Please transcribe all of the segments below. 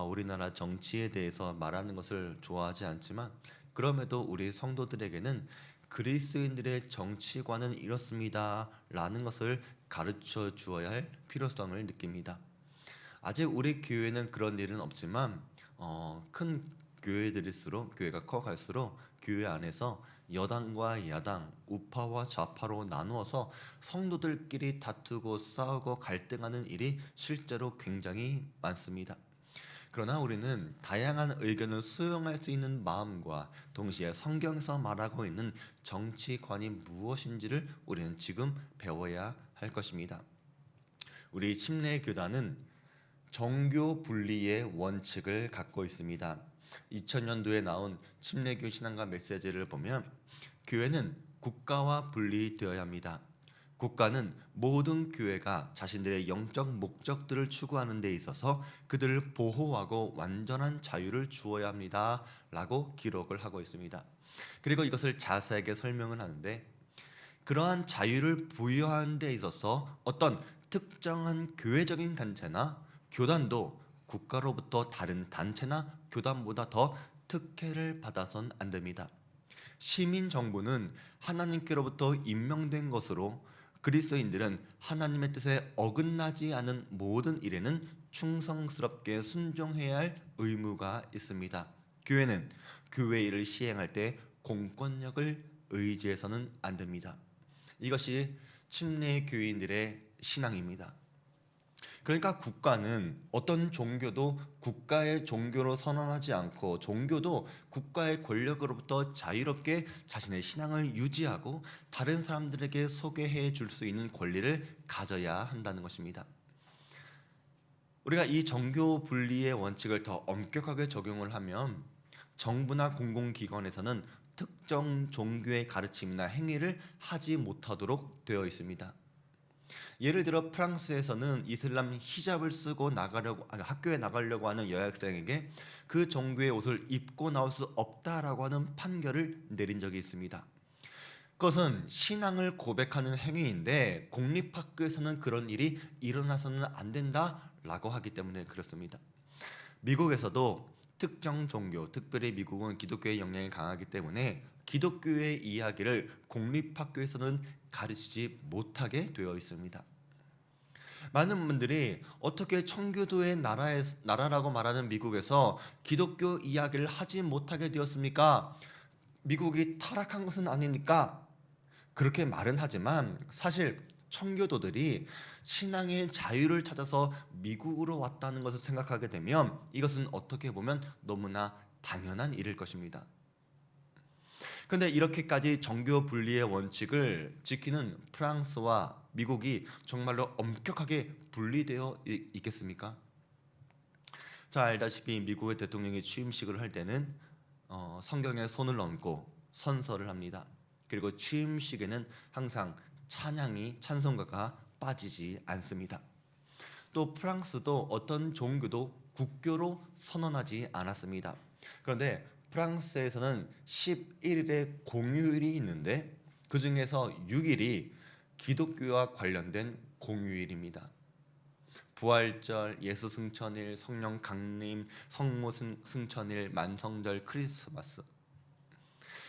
우리나라 정치에 대해서 말하는 것을 좋아하지 않지만 그럼에도 우리 성도들에게는 그리스도인들의 정치관은 이렇습니다라는 것을 가르쳐 주어야 할 필요성을 느낍니다. 아직 우리 교회는 그런 일은 없지만 큰 교회들일수록 교회가 커갈수록 교회 안에서 여당과 야당, 우파와 좌파로 나누어서 성도들끼리 다투고 싸우고 갈등하는 일이 실제로 굉장히 많습니다. 그러나 우리는 다양한 의견을 수용할 수 있는 마음과 동시에 성경에서 말하고 있는 정치관이 무엇인지를 우리는 지금 배워야 할 것입니다. 우리 침례교단은 정교 분리의 원칙을 갖고 있습니다. 2000년도에 나온 침례교 신앙과 메시지를 보면 교회는 국가와 분리되어야 합니다. 국가는 모든 교회가 자신들의 영적 목적들을 추구하는 데 있어서 그들을 보호하고 완전한 자유를 주어야 합니다 라고 기록을 하고 있습니다. 그리고 이것을 자세하게 설명을 하는데, 그러한 자유를 부여하는 데 있어서 어떤 특정한 교회적인 단체나 교단도 국가로부터 다른 단체나 교단보다 더 특혜를 받아선 안 됩니다. 시민 정부는 하나님께로부터 임명된 것으로 그리스도인들은 하나님의 뜻에 어긋나지 않은 모든 일에는 충성스럽게 순종해야 할 의무가 있습니다. 교회는 교회 일을 시행할 때 공권력을 의지해서는 안 됩니다. 이것이 침례 교인들의 신앙입니다. 그러니까 국가는 어떤 종교도 국가의 종교로 선언하지 않고, 종교도 국가의 권력으로부터 자유롭게 자신의 신앙을 유지하고 다른 사람들에게 소개해 줄 수 있는 권리를 가져야 한다는 것입니다. 우리가 이 정교 분리의 원칙을 더 엄격하게 적용을 하면 정부나 공공기관에서는 특정 종교의 가르침이나 행위를 하지 못하도록 되어 있습니다. 예를 들어 프랑스에서는 이슬람 히잡을 쓰고 학교에 나가려고 하는 여학생에게 그 종교의 옷을 입고 나올 수 없다라고 하는 판결을 내린 적이 있습니다. 그것은 신앙을 고백하는 행위인데 공립학교에서는 그런 일이 일어나서는 안 된다라고 하기 때문에 그렇습니다. 미국에서도 특정 종교, 특별히 미국은 기독교의 영향이 강하기 때문에 기독교의 이야기를 공립학교에서는 가르치지 못하게 되어 있습니다. 많은 분들이 어떻게 청교도의 나라라고 말하는 미국에서 기독교 이야기를 하지 못하게 되었습니까? 미국이 타락한 것은 아닙니까? 그렇게 말은 하지만 사실 청교도들이 신앙의 자유를 찾아서 미국으로 왔다는 것을 생각하게 되면 이것은 어떻게 보면 너무나 당연한 일일 것입니다. 그런데 이렇게까지 정교 분리의 원칙을 지키는 프랑스와 미국이 정말로 엄격하게 분리되어 있겠습니까? 잘 알다시피 미국의 대통령이 취임식을 할 때는 성경에 손을 얹고 선서를 합니다. 그리고 취임식에는 항상 찬송가가 빠지지 않습니다. 또 프랑스도 어떤 종교도 국교로 선언하지 않았습니다. 그런데 프랑스에서는 11일의 공휴일이 있는데 그 중에서 6일이 기독교와 관련된 공휴일입니다. 부활절, 예수 승천일, 성령 강림, 성모 승천일, 만성절, 크리스마스.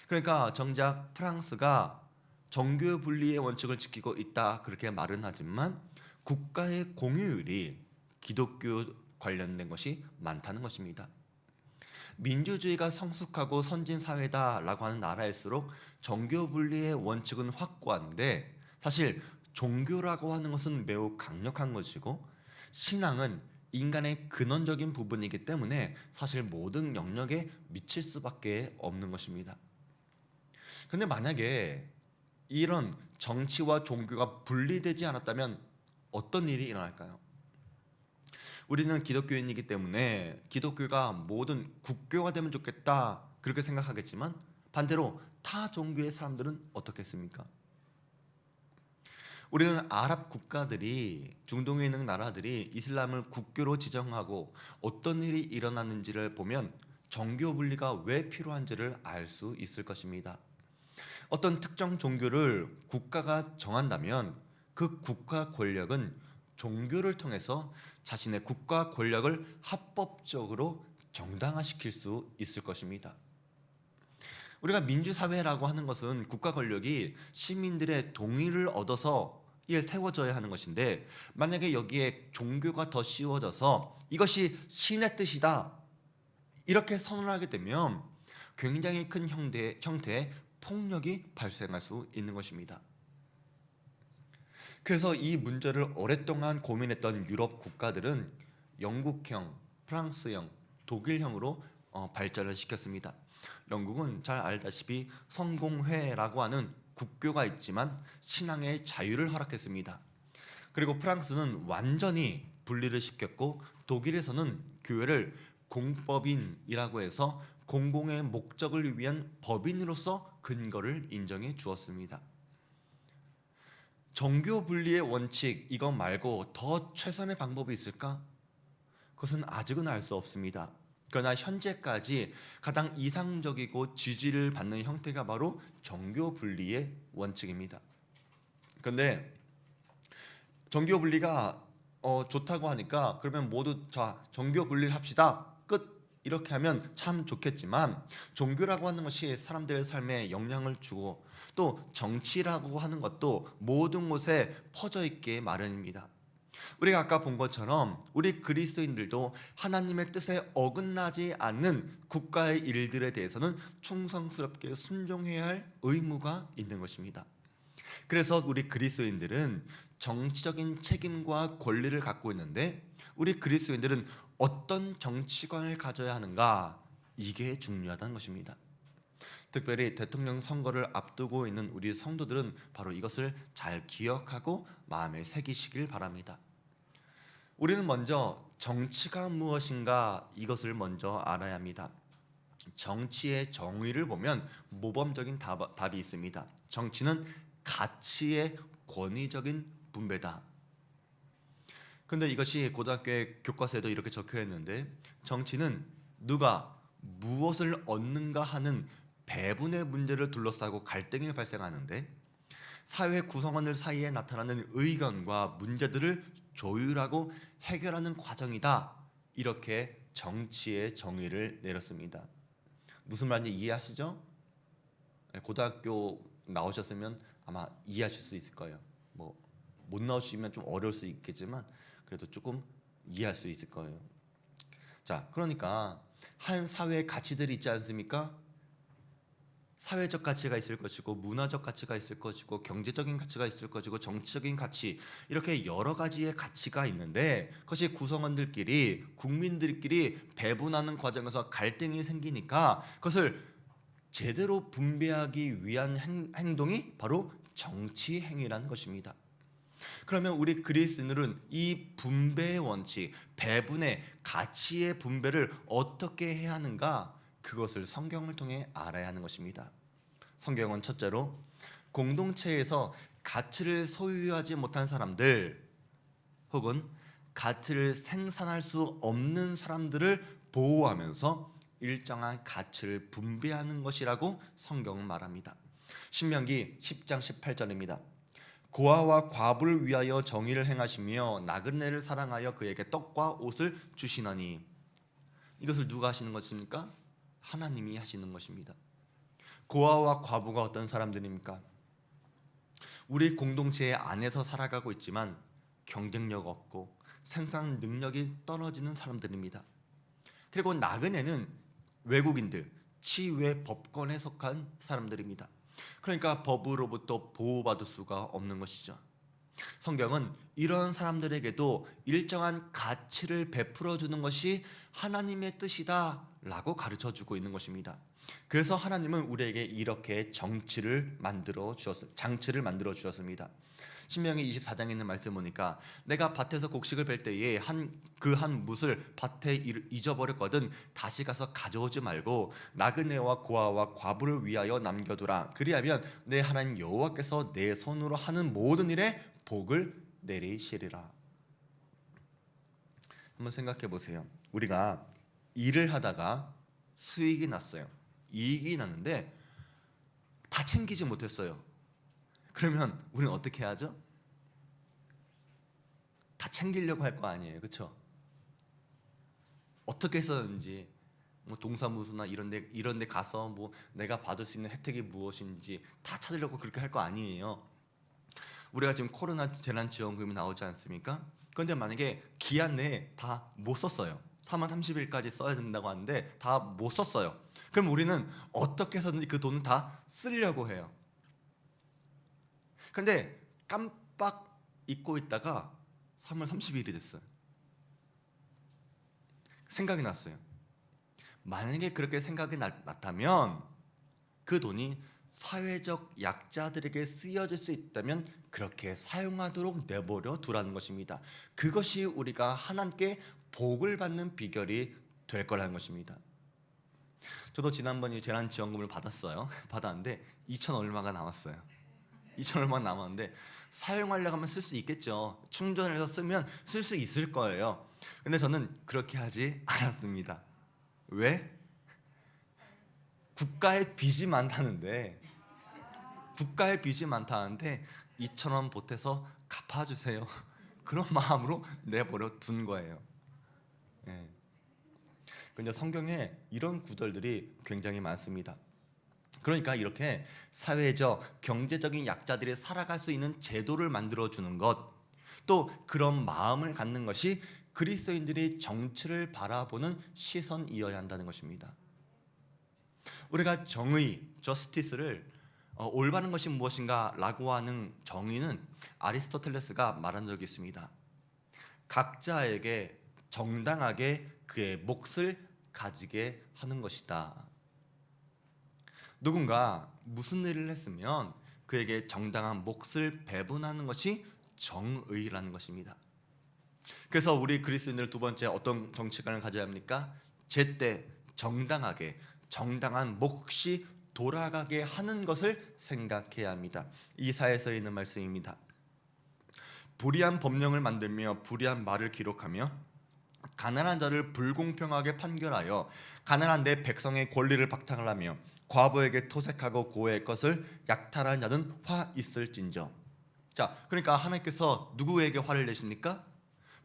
그러니까 정작 프랑스가 정교 분리의 원칙을 지키고 있다 그렇게 말은 하지만 국가의 공휴일이 기독교 관련된 것이 많다는 것입니다. 민주주의가 성숙하고 선진 사회다라고 하는 나라일수록 정교 분리의 원칙은 확고한데, 사실 종교라고 하는 것은 매우 강력한 것이고 신앙은 인간의 근원적인 부분이기 때문에 사실 모든 영역에 미칠 수밖에 없는 것입니다. 그런데 만약에 이런 정치와 종교가 분리되지 않았다면 어떤 일이 일어날까요? 우리는 기독교인이기 때문에 기독교가 모든 국교가 되면 좋겠다 그렇게 생각하겠지만 반대로 타 종교의 사람들은 어떻겠습니까? 우리는 아랍 국가들이, 중동에 있는 나라들이 이슬람을 국교로 지정하고 어떤 일이 일어났는지를 보면 정교 분리가 왜 필요한지를 알 수 있을 것입니다. 어떤 특정 종교를 국가가 정한다면 그 국가 권력은 종교를 통해서 자신의 국가 권력을 합법적으로 정당화시킬 수 있을 것입니다. 우리가 민주사회라고 하는 것은 국가 권력이 시민들의 동의를 얻어서 이에 세워져야 하는 것인데, 만약에 여기에 종교가 더 씌워져서 이것이 신의 뜻이다 이렇게 선언하게 되면 굉장히 큰 형태의 폭력이 발생할 수 있는 것입니다. 그래서 이 문제를 오랫동안 고민했던 유럽 국가들은 영국형, 프랑스형, 독일형으로 발전을 시켰습니다. 영국은 잘 알다시피 성공회라고 하는 국교가 있지만 신앙의 자유를 허락했습니다. 그리고 프랑스는 완전히 분리를 시켰고, 독일에서는 교회를 공법인이라고 해서 공공의 목적을 위한 법인으로서 근거를 인정해 주었습니다. 정교 분리의 원칙 이것 말고 더 최선의 방법이 있을까? 그것은 아직은 알 수 없습니다. 그러나 현재까지 가장 이상적이고 지지를 받는 형태가 바로 정교 분리의 원칙입니다. 그런데 정교 분리가 좋다고 하니까 그러면 모두 자 정교 분리를 합시다 끝 이렇게 하면 참 좋겠지만, 종교라고 하는 것이 사람들의 삶에 영향을 주고 또 정치라고 하는 것도 모든 곳에 퍼져 있게 마련입니다. 우리가 아까 본 것처럼 우리 그리스도인들도 하나님의 뜻에 어긋나지 않는 국가의 일들에 대해서는 충성스럽게 순종해야 할 의무가 있는 것입니다. 그래서 우리 그리스도인들은 정치적인 책임과 권리를 갖고 있는데, 우리 그리스도인들은 어떤 정치관을 가져야 하는가, 이게 중요하다는 것입니다. 특별히 대통령 선거를 앞두고 있는 우리 성도들은 바로 이것을 잘 기억하고 마음에 새기시길 바랍니다. 우리는 먼저 정치가 무엇인가 이것을 먼저 알아야 합니다. 정치의 정의를 보면 모범적인 답이 있습니다. 정치는 가치의 권위적인 분배다. 근데 이것이 고등학교의 교과서에도 이렇게 적혀 있는데, 정치는 누가 무엇을 얻는가 하는 배분의 문제를 둘러싸고 갈등이 발생하는데, 사회 구성원들 사이에 나타나는 의견과 문제들을 조율하고 해결하는 과정이다. 이렇게 정치의 정의를 내렸습니다. 무슨 말인지 이해하시죠? 고등학교 나오셨으면 아마 이해하실 수 있을 거예요. 못 나오시면 좀 어려울 수 있겠지만 그래도 조금 이해할 수 있을 거예요. 자, 그러니까 한 사회의 가치들이 있지 않습니까? 사회적 가치가 있을 것이고, 문화적 가치가 있을 것이고, 경제적인 가치가 있을 것이고, 정치적인 가치, 이렇게 여러 가지의 가치가 있는데, 그것이 구성원들끼리, 국민들끼리 배분하는 과정에서 갈등이 생기니까 그것을 제대로 분배하기 위한 행동이 바로 정치 행위라는 것입니다. 그러면 우리 그리스도인들은 이 분배의 원칙, 배분의 가치의 분배를 어떻게 해야 하는가, 그것을 성경을 통해 알아야 하는 것입니다. 성경은 첫째로 공동체에서 가치를 소유하지 못한 사람들, 혹은 가치를 생산할 수 없는 사람들을 보호하면서 일정한 가치를 분배하는 것이라고 성경은 말합니다. 신명기 10장 18절입니다. 고아와 과부를 위하여 정의를 행하시며 나그네를 사랑하여 그에게 떡과 옷을 주시나니. 이것을 누가 하시는 것입니까? 하나님이 하시는 것입니다. 고아와 과부가 어떤 사람들입니까? 우리 공동체 안에서 살아가고 있지만 경쟁력 없고 생산 능력이 떨어지는 사람들입니다. 그리고 나그네는 외국인들, 치외 법권에 속한 사람들입니다. 그러니까 법으로부터 보호받을 수가 없는 것이죠. 성경은 이런 사람들에게도 일정한 가치를 베풀어 주는 것이 하나님의 뜻이다 라고 가르쳐 주고 있는 것입니다. 그래서 하나님은 우리에게 이렇게 장치를 만들어 주었습니다. 신명기 24장에 있는 말씀 보니까, 내가 밭에서 곡식을 벨 때에 한 뭇을 밭에 잊어버렸거든 다시 가서 가져오지 말고 나그네와 고아와 과부를 위하여 남겨두라. 그리하면 내 하나님 여호와께서 내 손으로 하는 모든 일에 복을 내리시리라. 한번 생각해 보세요. 우리가 일을 하다가 수익이 났어요. 이익이 났는데 다 챙기지 못했어요. 그러면 우리는 어떻게 하죠? 다 챙기려고 할 거 아니에요, 그렇죠? 어떻게 해서든지 뭐 동사무소나 이런 데 가서 뭐 내가 받을 수 있는 혜택이 무엇인지 다 찾으려고 그렇게 할 거 아니에요. 우리가 지금 코로나 재난지원금이 나오지 않습니까? 그런데 만약에 기한 내에 다 못 썼어요. 3월 30일까지 써야 된다고 하는데 다 못 썼어요. 그럼 우리는 어떻게 해서든지 그 돈을 다 쓰려고 해요. 근데 깜빡 잊고 있다가 3월 30일이 됐어요. 생각이 났어요. 만약에 그렇게 생각이 났다면 그 돈이 사회적 약자들에게 쓰여질 수 있다면 그렇게 사용하도록 내버려 두라는 것입니다. 그것이 우리가 하나님께 복을 받는 비결이 될 거라는 것입니다. 저도 지난번에 재난지원금을 받았어요. 받았는데 2천 얼마가 남았어요. 2천 얼마 남았는데 사용하려고 하면 쓸 수 있겠죠. 충전을 해서 쓰면 쓸 수 있을 거예요. 근데 저는 그렇게 하지 않았습니다. 왜? 국가의 빚이 많다는데 2천 원 보태서 갚아주세요. 그런 마음으로 내버려 둔 거예요. 예. 근데 성경에 이런 구절들이 굉장히 많습니다. 그러니까 이렇게 사회적, 경제적인 약자들이 살아갈 수 있는 제도를 만들어 주는 것, 또 그런 마음을 갖는 것이 그리스도인들이 정치를 바라보는 시선이어야 한다는 것입니다. 우리가 정의, 저스티스를 올바른 것이 무엇인가 라고 하는 정의는 아리스토텔레스가 말한 적이 있습니다. 각자에게 정당하게 그의 몫을 가지게 하는 것이다. 누군가 무슨 일을 했으면 그에게 정당한 몫을 배분하는 것이 정의라는 것입니다. 그래서 우리 그리스도인들 두 번째 어떤 정치관을 가져야 합니까? 제때 정당하게 정당한 몫이 돌아가게 하는 것을 생각해야 합니다. 이사야서 있는 말씀입니다. 불의한 법령을 만들며 불의한 말을 기록하며 가난한 자를 불공평하게 판결하여 가난한 내 백성의 권리를 박탈을 하며 과부에게 토색하고 고의 것을 약탈한 자는 화 있을진저. 자, 그러니까 하나님께서 누구에게 화를 내십니까?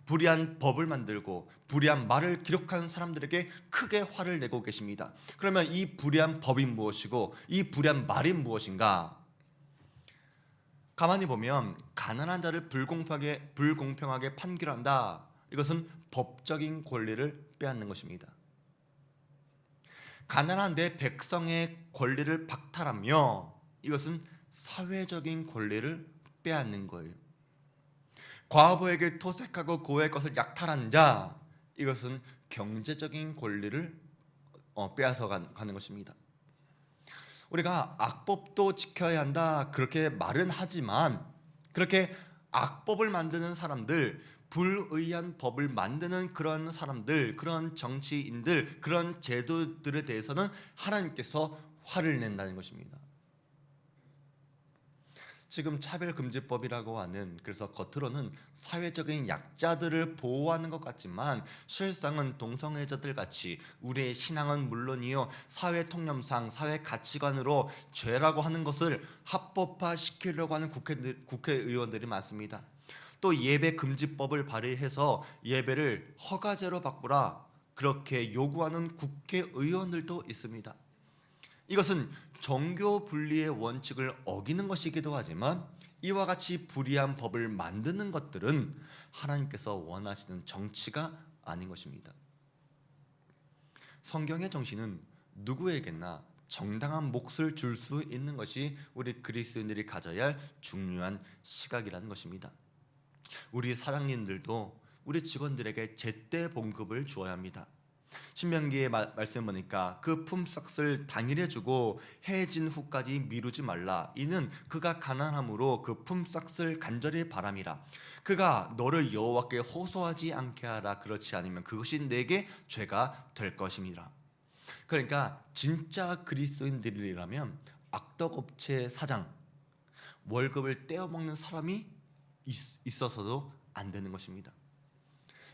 불의한 법을 만들고 불의한 말을 기록한 사람들에게 크게 화를 내고 계십니다. 그러면 이 불의한 법이 무엇이고 이 불의한 말이 무엇인가? 가만히 보면 가난한 자를 불공평하게 판결한다. 이것은 법적인 권리를 빼앗는 것입니다. 가난한 내 백성의 권리를 박탈하며 이것은 사회적인 권리를 빼앗는 거예요. 과부에게 토색하고 고의 것을 약탈한 자, 이것은 경제적인 권리를 빼앗아 가는 것입니다. 우리가 악법도 지켜야 한다 그렇게 말은 하지만 그렇게 악법을 만드는 사람들, 불의한 법을 만드는 그런 사람들, 그런 정치인들, 그런 제도들에 대해서는 하나님께서 화를 낸다는 것입니다. 지금 차별금지법이라고 하는, 그래서 겉으로는 사회적인 약자들을 보호하는 것 같지만 실상은 동성애자들 같이 우리의 신앙은 물론이요 사회 통념상 사회 가치관으로 죄라고 하는 것을 합법화시키려고 하는 국회의원들이 많습니다. 또 예배금지법을 발의해서 예배를 허가제로 바꾸라 그렇게 요구하는 국회의원들도 있습니다. 이것은 정교 분리의 원칙을 어기는 것이기도 하지만 이와 같이 불의한 법을 만드는 것들은 하나님께서 원하시는 정치가 아닌 것입니다. 성경의 정신은 누구에게나 정당한 몫을 줄 수 있는 것이 우리 그리스도인들이 가져야 할 중요한 시각이라는 것입니다. 우리 사장님들도 우리 직원들에게 제때 봉급을 주어야 합니다. 신명기의 말씀 보니까 그 품삯을 당일에 주고 해진 후까지 미루지 말라. 이는 그가 가난함으로 그 품삯을 간절히 바람이라. 그가 너를 여호와께 호소하지 않게 하라. 그렇지 않으면 그것이 내게 죄가 될 것입니다. 그러니까 진짜 그리스도인들이라면 악덕업체 사장, 월급을 떼어먹는 사람이 있어서도 안 되는 것입니다.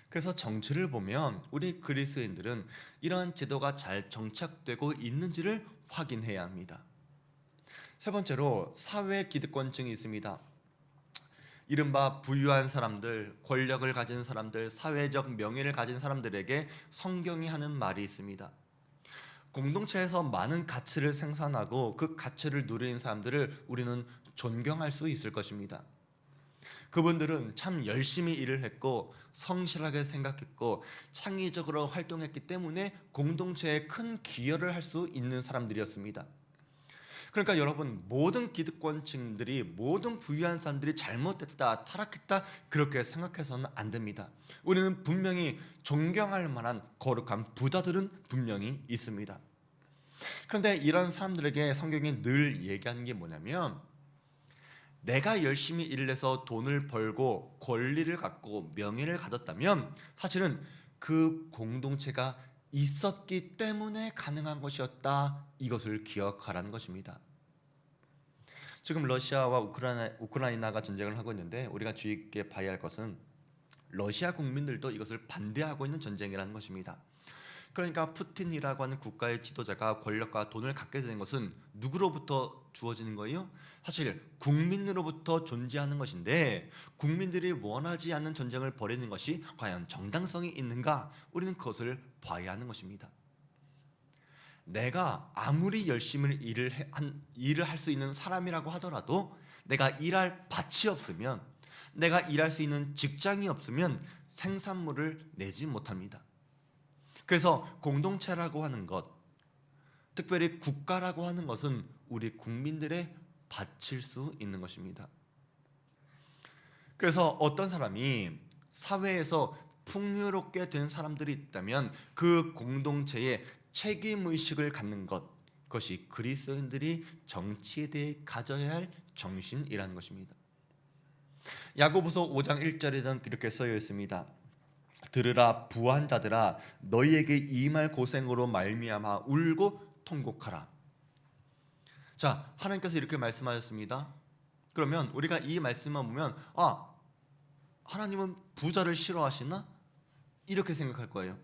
그래서 정치를 보면 우리 그리스도인들은 이러한 제도가 잘 정착되고 있는지를 확인해야 합니다. 세 번째로 사회 기득권층이 있습니다. 이른바 부유한 사람들, 권력을 가진 사람들, 사회적 명예를 가진 사람들에게 성경이 하는 말이 있습니다. 공동체에서 많은 가치를 생산하고 그 가치를 누리는 사람들을 우리는 존경할 수 있을 것입니다. 그분들은 참 열심히 일을 했고 성실하게 생각했고 창의적으로 활동했기 때문에 공동체에 큰 기여를 할 수 있는 사람들이었습니다. 그러니까 여러분, 모든 기득권층들이, 모든 부유한 사람들이 잘못됐다, 타락했다 그렇게 생각해서는 안 됩니다. 우리는 분명히 존경할 만한 거룩한 부자들은 분명히 있습니다. 그런데 이런 사람들에게 성경이 늘 얘기하는 게 뭐냐면, 내가 열심히 일을 해서 돈을 벌고 권리를 갖고 명예를 가졌다면 사실은 그 공동체가 있었기 때문에 가능한 것이었다, 이것을 기억하라는 것입니다. 지금 러시아와 우크라이나가 전쟁을 하고 있는데 우리가 주의 깊게 봐야 할 것은 러시아 국민들도 이것을 반대하고 있는 전쟁이라는 것입니다. 그러니까 푸틴이라고 하는 국가의 지도자가 권력과 돈을 갖게 되는 것은 누구로부터 주어지는 거예요? 사실 국민으로부터 존재하는 것인데, 국민들이 원하지 않는 전쟁을 벌이는 것이 과연 정당성이 있는가? 우리는 그것을 봐야 하는 것입니다. 내가 아무리 열심히 일을 할 수 있는 사람이라고 하더라도 내가 일할 밭이 없으면, 내가 일할 수 있는 직장이 없으면 생산물을 내지 못합니다. 그래서 공동체라고 하는 것, 특별히 국가라고 하는 것은 우리 국민들의 밭일 수 있는 것입니다. 그래서 어떤 사람이 사회에서 풍요롭게 된 사람들이 있다면 그 공동체에 책임의식을 갖는 것, 그것이 그리스도인들이 정치에 대해 가져야 할 정신이라는 것입니다. 야고보서 5장 1절에는 이렇게 써여 있습니다. 들으라 부한 자들아, 너희에게 이 말 고생으로 말미암아 울고 통곡하라. 자, 하나님께서 이렇게 말씀하셨습니다. 그러면 우리가 이 말씀만 보면 하나님은 부자를 싫어하시나? 이렇게 생각할 거예요.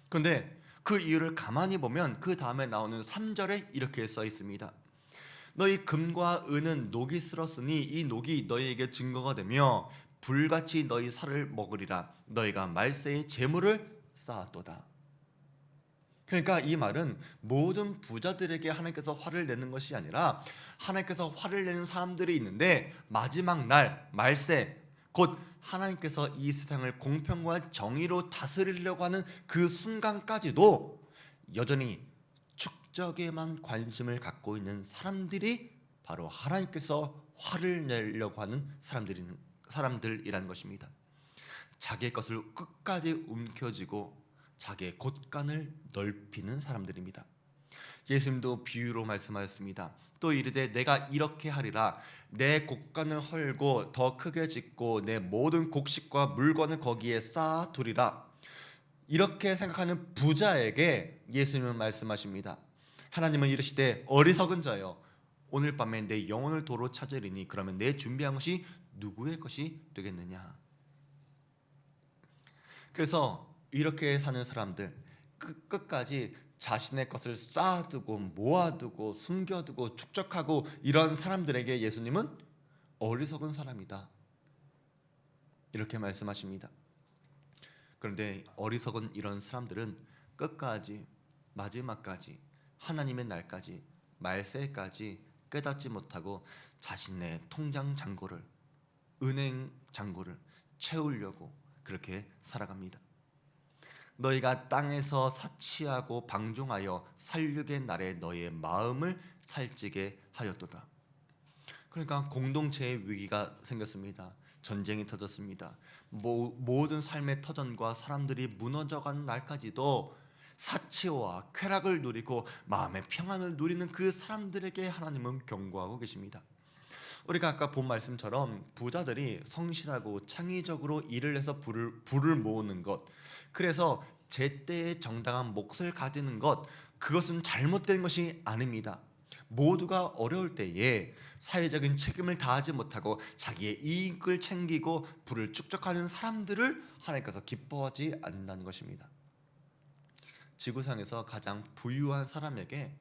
그런데 그 이유를 가만히 보면 그 다음에 나오는 3절에 이렇게 써 있습니다. 너희 금과 은은 녹이 쓸었으니 이 녹이 너희에게 증거가 되며 불같이 너희 살을 먹으리라. 너희가 말세의 재물을 쌓았도다. 그러니까 이 말은 모든 부자들에게 하나님께서 화를 내는 것이 아니라, 하나님께서 화를 내는 사람들이 있는데 마지막 날 말세, 곧 하나님께서 이 세상을 공평과 정의로 다스리려고 하는 그 순간까지도 여전히 축적에만 관심을 갖고 있는 사람들이 바로 하나님께서 화를 내려고 하는 사람들이라는 것입니다. 자기의 것을 끝까지 움켜쥐고 자기의 곳간을 넓히는 사람들입니다. 예수님도 비유로 말씀하셨습니다. 또 이르되 내가 이렇게 하리라. 내 곳간을 헐고 더 크게 짓고 내 모든 곡식과 물건을 거기에 쌓아두리라. 이렇게 생각하는 부자에게 예수님은 말씀하십니다. 하나님은 이르시되 어리석은 자여, 오늘 밤에 내 영혼을 도로 찾으리니 그러면 내 준비한 것이 누구의 것이 되겠느냐. 그래서 이렇게 사는 사람들, 끝까지 자신의 것을 쌓아두고 모아두고 숨겨두고 축적하고 이런 사람들에게 예수님은 어리석은 사람이다, 이렇게 말씀하십니다. 그런데 어리석은 이런 사람들은 끝까지, 마지막까지, 하나님의 날까지, 말세까지 깨닫지 못하고 자신의 통장 잔고를, 은행 잔고를 채우려고 그렇게 살아갑니다. 너희가 땅에서 사치하고 방종하여 살육의 날에 너희의 마음을 살찌게 하였도다. 그러니까 공동체의 위기가 생겼습니다. 전쟁이 터졌습니다. 모든 삶의 터전과 사람들이 무너져가는 날까지도 사치와 쾌락을 누리고 마음의 평안을 누리는 그 사람들에게 하나님은 경고하고 계십니다. 우리가 아까 본 말씀처럼 부자들이 성실하고 창의적으로 일을 해서 부를 모으는 것, 그래서 제때에 정당한 몫을 가지는 것, 그것은 잘못된 것이 아닙니다. 모두가 어려울 때에 사회적인 책임을 다하지 못하고 자기의 이익을 챙기고 부를 축적하는 사람들을 하나님께서 기뻐하지 않는다는 것입니다. 지구상에서 가장 부유한 사람에게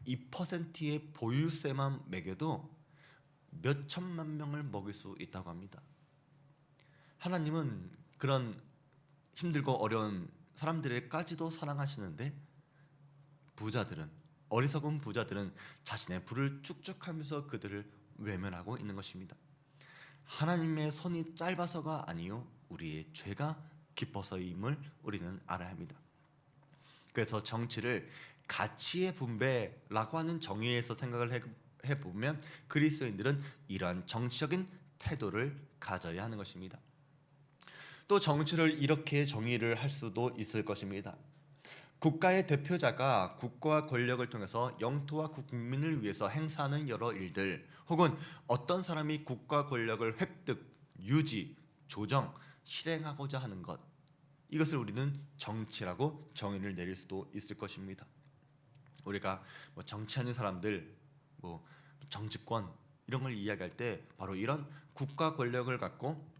2%의 보유세만 매겨도 몇 천만 명을 먹일 수 있다고 합니다. 하나님은 그런 힘들고 어려운 사람들까지도 사랑하시는데 부자들은, 어리석은 부자들은 자신의 부를 축적하면서 그들을 외면하고 있는 것입니다. 하나님의 손이 짧아서가 아니요 우리의 죄가 깊어서임을 우리는 알아야 합니다. 그래서 정치를 가치의 분배라고 하는 정의에서 생각을 해보면 그리스도인들은 이러한 정치적인 태도를 가져야 하는 것입니다. 또 정치를 이렇게 정의를 할 수도 있을 것입니다. 국가의 대표자가 국가와 권력을 통해서 영토와 국민을 위해서 행사하는 여러 일들, 혹은 어떤 사람이 국가 권력을 획득, 유지, 조정, 실행하고자 하는 것, 이것을 우리는 정치라고 정의를 내릴 수도 있을 것입니다. 우리가 정치하는 사람들, 정치권 이런 걸 이야기할 때 바로 이런 국가 권력을 갖고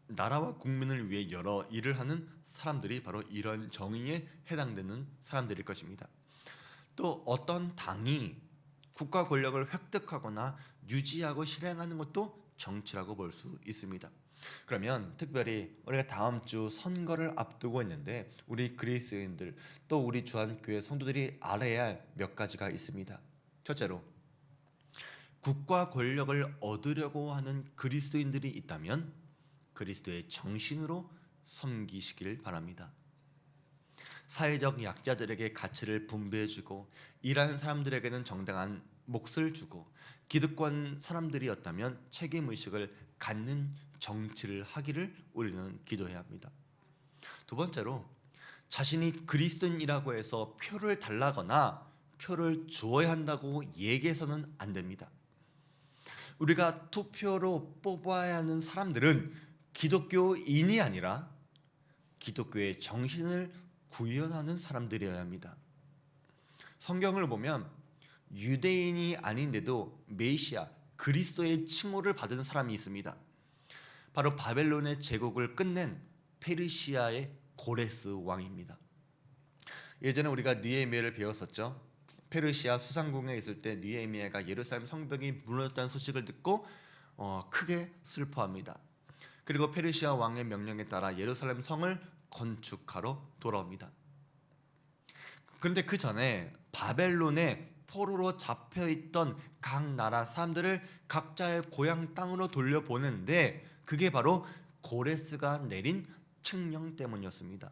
나라와 국민을 위해 여러 일을 하는 사람들이 바로 이런 정의에 해당되는 사람들일 것입니다. 또 어떤 당이 국가 권력을 획득하거나 유지하고 실행하는 것도 정치라고 볼 수 있습니다. 그러면 특별히 우리가 다음 주 선거를 앞두고 있는데 우리 그리스도인들 또 우리 주한교회 성도들이 알아야 할 몇 가지가 있습니다. 첫째로, 국가 권력을 얻으려고 하는 그리스도인들이 있다면 그리스도의 정신으로 섬기시길 바랍니다. 사회적 약자들에게 가치를 분배해주고 일하는 사람들에게는 정당한 몫을 주고 기득권 사람들이었다면 책임의식을 갖는 정치를 하기를 우리는 기도해야 합니다. 두 번째로, 자신이 그리스도인이라고 해서 표를 달라거나 표를 주어야 한다고 얘기해서는 안 됩니다. 우리가 투표로 뽑아야 하는 사람들은 기독교인이 아니라 기독교의 정신을 구현하는 사람들이어야 합니다. 성경을 보면 유대인이 아닌데도 메시아 그리스도의 칭호를 받은 사람이 있습니다. 바로 바벨론의 제국을 끝낸 페르시아의 고레스 왕입니다. 예전에 우리가 느헤미야를 배웠었죠. 페르시아 수상궁에 있을 때 느헤미야가 예루살렘 성벽이 무너졌다는 소식을 듣고 크게 슬퍼합니다. 그리고 페르시아 왕의 명령에 따라 예루살렘 성을 건축하러 돌아옵니다. 그런데 그 전에 바벨론의 포로로 잡혀있던 각 나라 사람들을 각자의 고향 땅으로 돌려보내는데 그게 바로 고레스가 내린 칙령 때문이었습니다.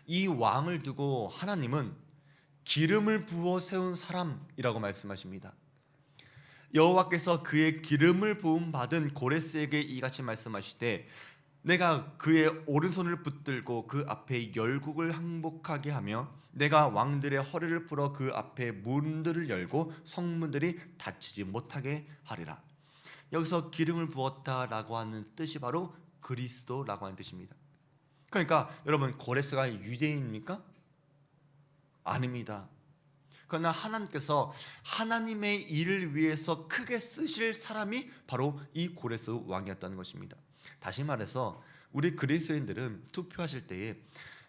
이 왕을 두고 하나님은 기름을 부어 세운 사람이라고 말씀하십니다. 여호와께서 그의 기름을 부음 받은 고레스에게 이같이 말씀하시되 내가 그의 오른손을 붙들고 그 앞에 열국을 항복하게 하며 내가 왕들의 허리를 풀어 그 앞에 문들을 열고 성문들이 닫히지 못하게 하리라. 여기서 기름을 부었다라고 하는 뜻이 바로 그리스도라고 하는 뜻입니다. 그러니까 여러분, 고레스가 유대인입니까? 아닙니다. 그러나 하나님께서 하나님의 일을 위해서 크게 쓰실 사람이 바로 이 고레스 왕이었다는 것입니다. 다시 말해서 우리 그리스도인들은 투표하실 때에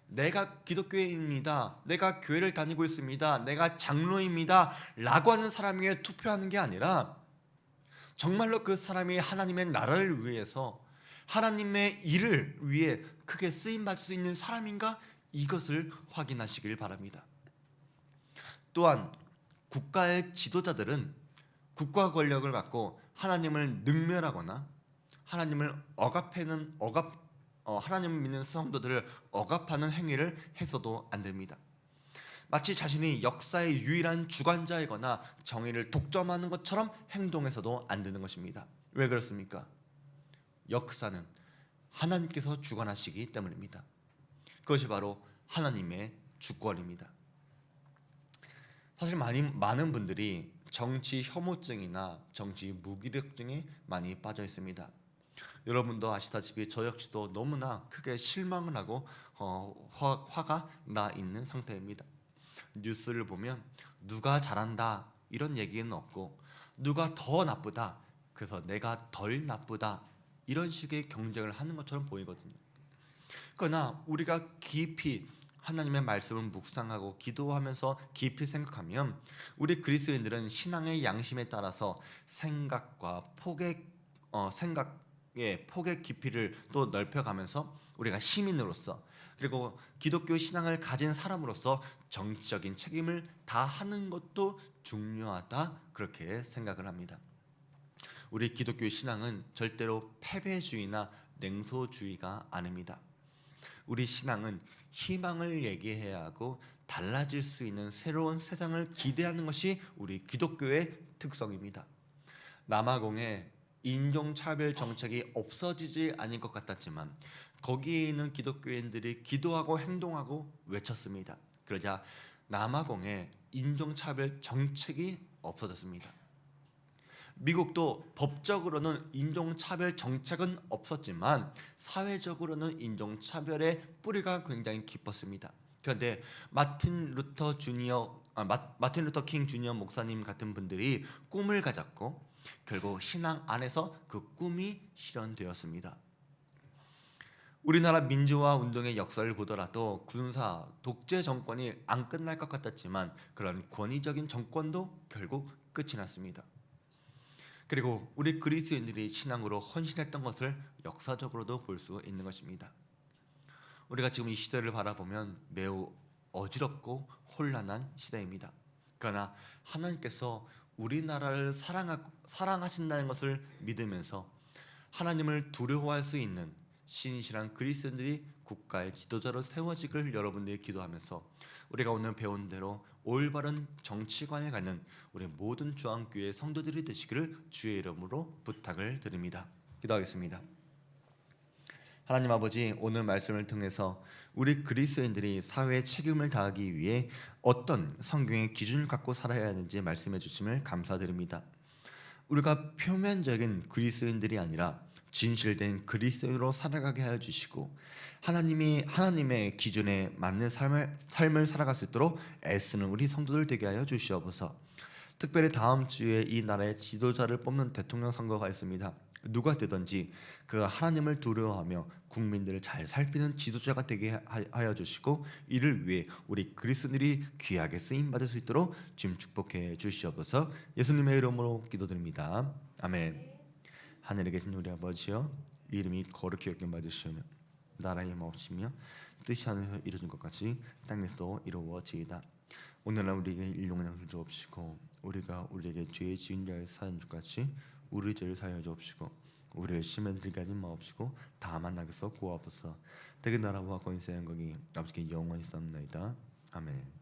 내가 기독교인입니다, 내가 교회를 다니고 있습니다, 내가 장로입니다 라고 하는 사람에게 투표하는 게 아니라 정말로 그 사람이 하나님의 나라를 위해서 하나님의 일을 위해 크게 쓰임받을 수 있는 사람인가, 이것을 확인하시길 바랍니다. 또한 국가의 지도자들은 국가 권력을 갖고 하나님을 능멸하거나 하나님을 하나님을 믿는 성도들을 억압하는 행위를 해서도 안 됩니다. 마치 자신이 역사의 유일한 주관자이거나 정의를 독점하는 것처럼 행동해서도 안 되는 것입니다. 왜 그렇습니까? 역사는 하나님께서 주관하시기 때문입니다. 그것이 바로 하나님의 주권입니다. 사실 많은 분들이 정치 혐오증이나 정치 무기력증에 많이 빠져 있습니다. 여러분도 아시다시피 저 역시도 너무나 크게 실망을 하고 화가 나 있는 상태입니다. 뉴스를 보면 누가 잘한다 이런 얘기는 없고 누가 더 나쁘다, 그래서 내가 덜 나쁘다, 이런 식의 경쟁을 하는 것처럼 보이거든요. 그러나 우리가 깊이 하나님의 말씀을 묵상하고 기도하면서 깊이 생각하면 우리 그리스도인들은 신앙의 양심에 따라서 생각의 폭의 깊이를 또 넓혀가면서 우리가 시민으로서 그리고 기독교 신앙을 가진 사람으로서 정치적인 책임을 다하는 것도 중요하다 그렇게 생각을 합니다. 우리 기독교 신앙은 절대로 패배주의나 냉소주의가 아닙니다. 우리 신앙은 희망을 얘기해야 하고 달라질 수 있는 새로운 세상을 기대하는 것이 우리 기독교의 특성입니다. 남아공에 인종차별 정책이 없어지지 않을 것 같았지만 거기에 있는 기독교인들이 기도하고 행동하고 외쳤습니다. 그러자 남아공에 인종차별 정책이 없어졌습니다. 미국도 법적으로는 인종차별 정책은 없었지만 사회적으로는 인종차별의 뿌리가 굉장히 깊었습니다. 그런데 마틴 루터 킹 주니어 목사님 같은 분들이 꿈을 가졌고 결국 신앙 안에서 그 꿈이 실현되었습니다. 우리나라 민주화 운동의 역사를 보더라도 군사 독재 정권이 안 끝날 것 같았지만 그런 권위적인 정권도 결국 끝이 났습니다. 그리고 우리 그리스도인들이 신앙으로 헌신했던 것을 역사적으로도 볼 수 있는 것입니다. 우리가 지금 이 시대를 바라보면 매우 어지럽고 혼란한 시대입니다. 그러나 하나님께서 우리나라를 사랑하신다는 것을 믿으면서 하나님을 두려워할 수 있는 신실한 그리스도인들이 국가의 지도자로 세워지길 여러분들이 기도하면서 우리가 오늘 배운 대로 올바른 정치관을 갖는 우리 모든 주안교회 성도들이 되시기를 주의 이름으로 부탁을 드립니다. 기도하겠습니다. 하나님 아버지, 오늘 말씀을 통해서 우리 그리스도인들이 사회에 책임을 다하기 위해 어떤 성경의 기준을 갖고 살아야 하는지 말씀해 주심을 감사드립니다. 우리가 표면적인 그리스도인들이 아니라 진실된 그리스도인으로 살아가게 하여 주시고 하나님의 기준에 맞는 삶을 살아갈 수 있도록 애쓰는 우리 성도들 되게 하여 주시옵소서. 특별히 다음 주에 이 나라의 지도자를 뽑는 대통령 선거가 있습니다. 누가 되든지 그 하나님을 두려워하며 국민들을 잘 살피는 지도자가 되게 하여 주시고 이를 위해 우리 그리스도인들이 귀하게 쓰임 받을 수 있도록 주님 축복해 주시옵소서. 예수님의 이름으로 기도드립니다. 아멘. 하늘에 계신 우리 아버지여, 이름이 거룩히 여김 받으시오며 나라의 마옵시며 뜻이 하늘에서 이루어진 것 같이 땅에서도 이루어지이다. 오늘날 우리에게 일용할 양식을 주옵시고 우리에게 죄의 지은 자의 사한 것 같이 우리 죄를 사하여 주옵시고 우리를 시험에 들게 하지 마옵시고 다만 악에서 구하옵소서. 대개 나라와 권세와 영광이 아버지께 영원히 있사옵나이다. 아멘.